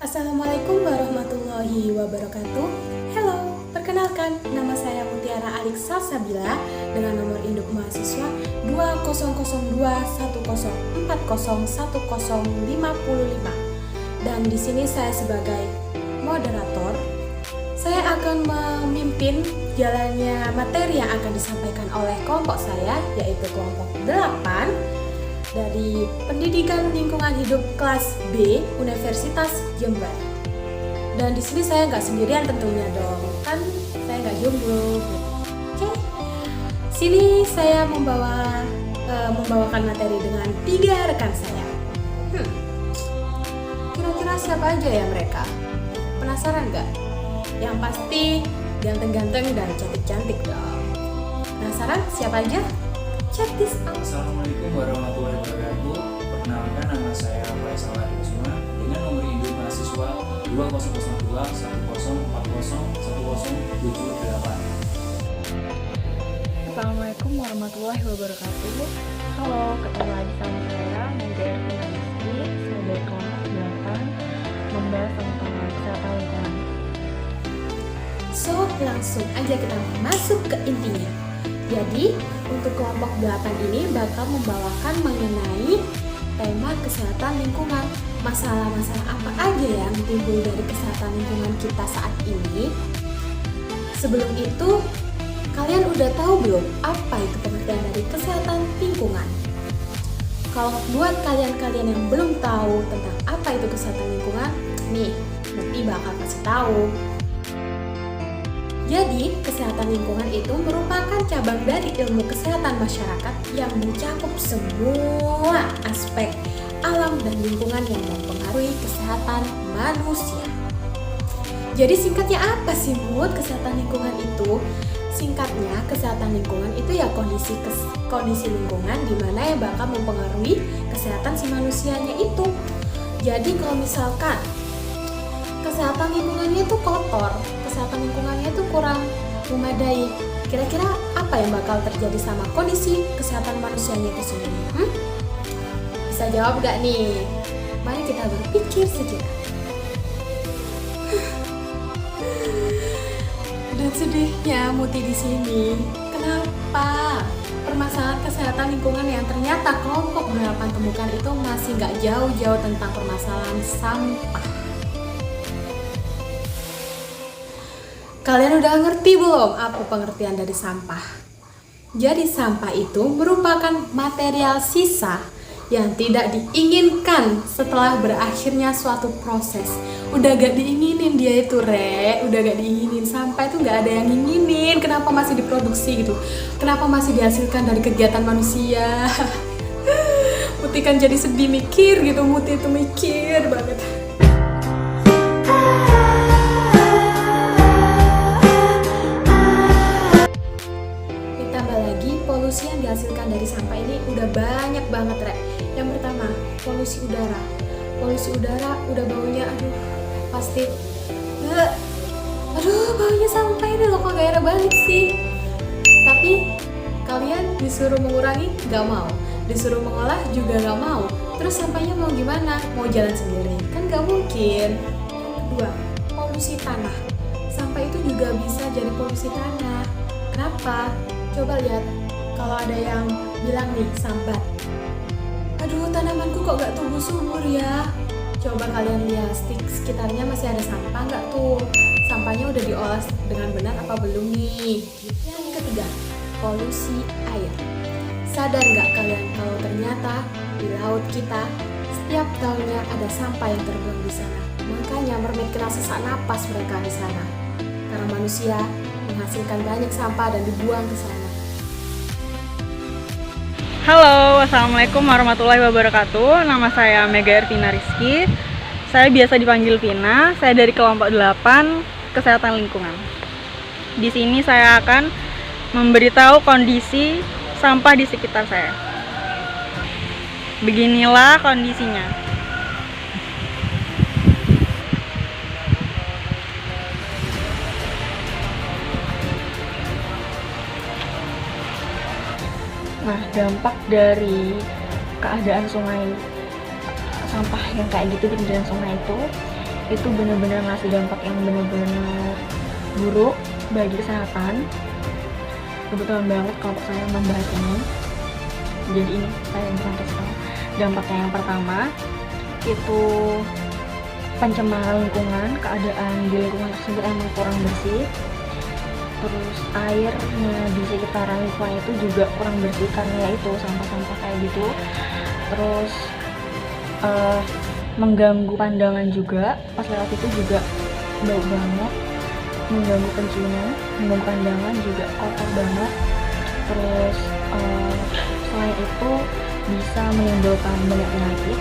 Assalamualaikum warahmatullahi wabarakatuh. Hello, perkenalkan nama saya Mutiara Alik Salsabila dengan nomor induk mahasiswa 202110401055. Dan di sini saya sebagai moderator. Saya akan memimpin jalannya materi yang akan disampaikan oleh kelompok saya, yaitu kelompok 8 dari Pendidikan Lingkungan Hidup kelas B Universitas Jember. Dan di sini saya nggak sendirian tentunya dong, kan saya nggak jomblo. Oke, sini saya membawakan materi dengan 3 rekan saya. Kira-kira siapa aja ya mereka? Penasaran nggak? Yang pasti ganteng-ganteng dan cantik-cantik dong. Penasaran siapa aja? Check this out. Assalamualaikum warahmatullahi wabarakatuh. Perkenalkan, nama saya Faisal Adisma dengan nomor induk mahasiswa 200210401078. Assalamualaikum warahmatullahi wabarakatuh. Halo, ketemu lagi sama saya Mega Rizky sebagai kelompok 8 membahas tentang kesehatan lingkungan. So, langsung aja kita masuk ke intinya. Jadi, untuk kelompok 8 ini bakal membawakan mengenai tema kesehatan lingkungan. Masalah-masalah apa aja yang timbul dari kesehatan lingkungan kita saat ini. Sebelum itu, kalian udah tahu belum apa itu pengertian dari kesehatan lingkungan? Kalau buat kalian-kalian yang belum tahu tentang apa itu kesehatan lingkungan, nih, Muti bakal kasih tahu. Jadi, kesehatan lingkungan itu merupakan cabang dari ilmu kesehatan masyarakat yang mencakup semua aspek alam dan lingkungan yang mempengaruhi kesehatan manusia. Jadi singkatnya apa sih Mut kesehatan lingkungan itu? Singkatnya, kesehatan lingkungan itu ya kondisi lingkungan di mana yang bakal mempengaruhi kesehatan si manusianya itu. Jadi kalau misalkan kesehatan lingkungannya itu kotor, kesehatan lingkungannya itu kurang memadai, kira-kira apa yang bakal terjadi sama kondisi kesehatan manusianya itu sendiri? Bisa jawab gak nih? Mari kita berpikir sejenak. Dan sedihnya Muti di sini. Kenapa? Permasalahan kesehatan lingkungan yang ternyata kelompok 8 temukan itu masih gak jauh-jauh tentang permasalahan sampah. Kalian udah ngerti belum apa pengertian dari sampah? Jadi sampah itu merupakan material sisa yang tidak diinginkan setelah berakhirnya suatu proses. Udah gak diinginin dia itu, udah gak diinginin. Sampah itu gak ada yang nginginin. Kenapa masih diproduksi gitu? Kenapa masih dihasilkan dari kegiatan manusia? Muti kan jadi sedih mikir gitu, Muti itu mikir banget. Polusi yang dihasilkan dari sampah ini udah banyak banget, Yang pertama, polusi udara. Polusi udara udah baunya, pasti baunya sampah ini loh, kok gak enak banget sih. Tapi kalian disuruh mengurangi gak mau, disuruh mengolah juga gak mau. Terus sampahnya mau gimana? Mau jalan sendiri? Kan gak mungkin. Yang kedua, polusi tanah. Sampah itu juga bisa jadi polusi tanah. Kenapa? Coba lihat, kalau ada yang bilang nih sambat, tanamanku kok gak tumbuh subur ya. Coba kalian lihat sekitarnya masih ada sampah gak tuh? Sampahnya udah diolah dengan benar apa belum nih? Yang ketiga, polusi air. Sadar gak kalian kalau ternyata di laut kita setiap tahunnya ada sampah yang terbuang di sana. Makanya mermaid kena sesak napas mereka di sana. Karena manusia menghasilkan banyak sampah dan dibuang ke sana. Halo, assalamualaikum warahmatullahi wabarakatuh. Nama saya Mega Rizky. Saya biasa dipanggil Vina. Saya dari kelompok 8 kesehatan lingkungan. Di sini saya akan memberitahu kondisi sampah di sekitar saya. Beginilah kondisinya. Nah, dampak dari keadaan sungai sampah yang kayak gitu di pinggir sungai itu itu benar-benar ngasih dampak yang benar-benar buruk bagi kesehatan. Kebetulan banget kelompok saya membahas ini, jadi ini saya ingin kasih tahu. Dampaknya yang pertama itu pencemaran lingkungan, keadaan di lingkungan tersebut emang kurang bersih. Terus airnya di sekitaran lingkungan itu juga kurang bersih karena ya itu sampah-sampah kayak gitu. Terus mengganggu pandangan juga, pas lewat itu juga bau banget, mengganggu penciuman, mengganggu pandangan juga kotor banget. Terus selain itu bisa menimbulkan banyak penyakit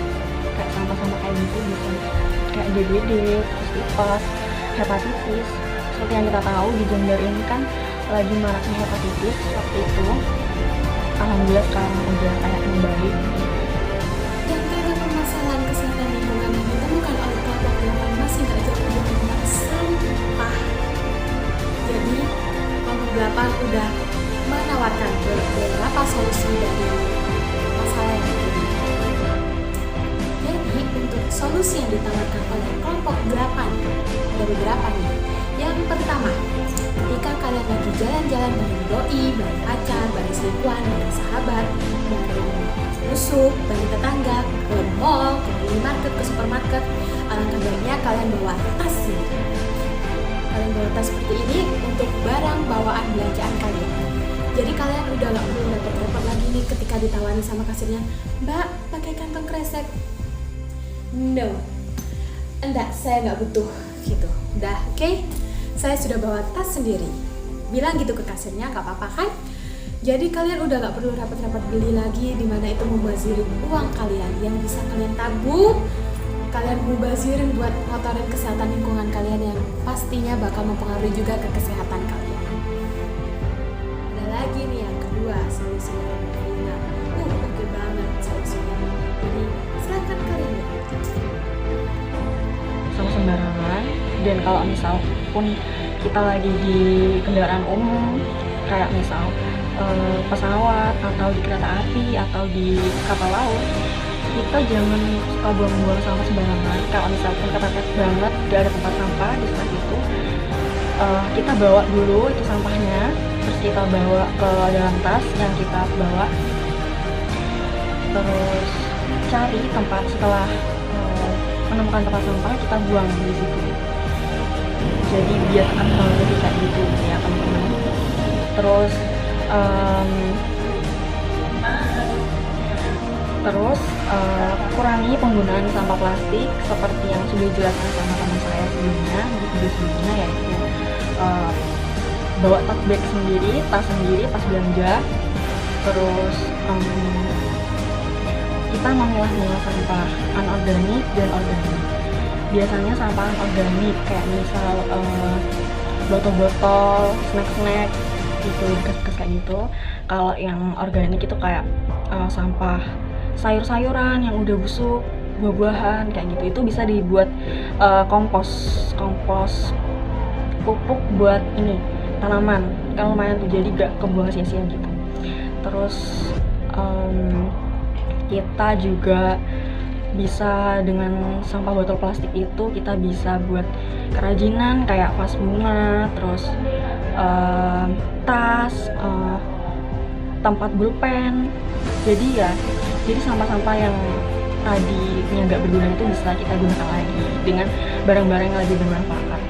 kayak sampah-sampah kayak gitu, bisa kayak DBD, terus tipes, hepatitis. Seperti yang kita tahu di Jember ini kan lagi maraknya hepatitis waktu itu. Alhamdulillah sekarang udah kayak membaik. Dan karena permasalahan kesehatan lingkungan yang ditemukan oleh kelompok 8 masih gak jauh-jauh tentang sampah. Jadi kelompok 8 udah menawarkan beberapa solusi dari masalah yang terjadi. Jadi untuk solusi yang ditawarkan oleh kelompok 8 ada beberapa nih. Yang pertama, ketika kalian lagi jalan-jalan bareng doi, bareng pacar, bareng selingkuhan, bareng sahabat, bareng musuh, bareng tetangga, ke mall, ke minimarket, ke supermarket, alangkah baiknya kalian bawa tas ya. Kalian bawa tas seperti ini untuk barang bawaan belanjaan kalian. Jadi kalian udah gak perlu repot-repot lagi nih ketika ditawari sama kasirnya, "Mbak, pakai kantong kresek." No, enggak, saya nggak butuh gitu. Udah, oke? Saya sudah bawa tas sendiri. Bilang gitu ke kasirnya, nggak apa-apa kan? Jadi kalian udah nggak perlu repot-repot beli lagi, dimana itu mubazirin uang kalian yang bisa kalian tabung. Kalian mubazirin buat ngotorin kesehatan lingkungan kalian yang pastinya bakal mempengaruhi juga ke kesehatan kalian. Ada lagi nih yang kedua, solusi dari Rina. Oke banget solusinya. Jadi silakan kalian ya. Sama sembarangan. Dan kalau misal pun kita lagi di kendaraan umum kayak misal pesawat atau di kereta api atau di kapal laut, kita jangan suka buang-buang sampah sembarangan. Kalau misalkan kepepet banget gak ada tempat sampah di saat itu, kita bawa dulu itu sampahnya, terus kita bawa ke dalam tas yang kita bawa, terus cari tempat setelah menemukan tempat sampah kita buang di situ. Jadi biar akal lebih kayak gitu ya teman-teman. Terus kurangi penggunaan sampah plastik seperti yang sudah dijelaskan sama teman saya sebelumnya di video sebelumnya, yaitu bawa tote bag sendiri, tas sendiri pas belanja. Terus kita memilah-milah sampah anorganik dan organik. Biasanya sampah organik kayak misal botol-botol, snack-snack gitu, bekas-bekas kayak gitu. Kalau yang organik itu kayak sampah sayur-sayuran yang udah busuk, buah-buahan kayak gitu, itu bisa dibuat kompos pupuk buat ini tanaman, kan lumayan tuh, jadi gak kebuang sia-sia gitu. Terus kita juga bisa dengan sampah botol plastik itu kita bisa buat kerajinan kayak vas bunga, terus tas, tempat pulpen. Jadi sampah-sampah yang tadinya nggak berguna itu bisa kita gunakan lagi dengan barang-barang yang lebih bermanfaat.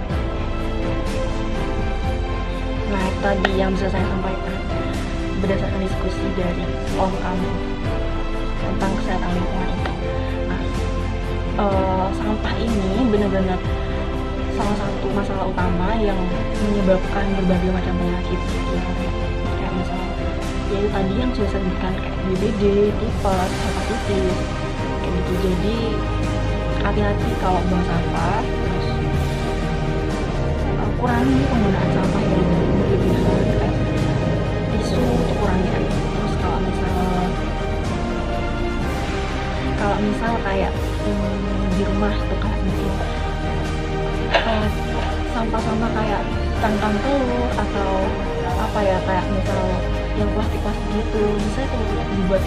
Nah, itu tadi yang bisa saya sampaikan berdasarkan diskusi dari kelompok kami tentang kesehatan lingkungan itu. Sampah ini benar-benar salah satu masalah utama yang menyebabkan berbagai macam penyakit kayak misalnya yaitu tadi yang sudah saya sebutkan kayak DBD, tipes, hepatitis kayak gitu. Jadi hati-hati kalau buang sampah. Terus kurangi penggunaan sampah yang berlebihan kayak tisu itu kurangi kayak gitu. Terus kalau misal kayak di rumah tuh kayak gitu sampah-sampah kayak kantong telur atau apa ya, kayak misal yang plastik-plastik gitu, bisa tuh dibuat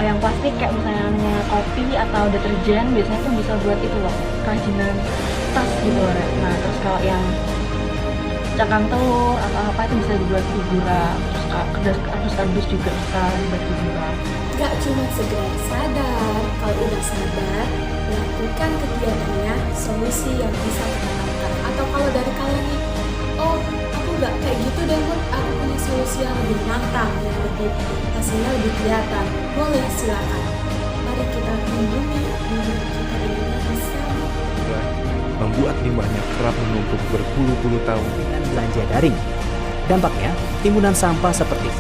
yang plastik kayak misalnya kopi atau deterjen, biasanya tuh bisa buat itu loh, kerajinan tas gitu loh, Rek. Nah terus kalau yang cangkang telur atau apa itu bisa dibuat figuran, terus kardus juga bisa dibuat figuran. Gak cuma sekedar sadar, kalau udah sadar, lakukan kegiatannya solusi yang bisa terapkan. Atau kalau dari kalian nih, oh aku gak kayak gitu deh Bud, aku punya solusi yang lebih mantap, yang lebih hasilnya lebih kelihatan. Boleh, silakan. Mari kita lindungi bumi kita ini bisa. Membuat limbahnya kerap menumpuk berpuluh-puluh tahun. Dengan belanja daring. Dampaknya, timbunan sampah seperti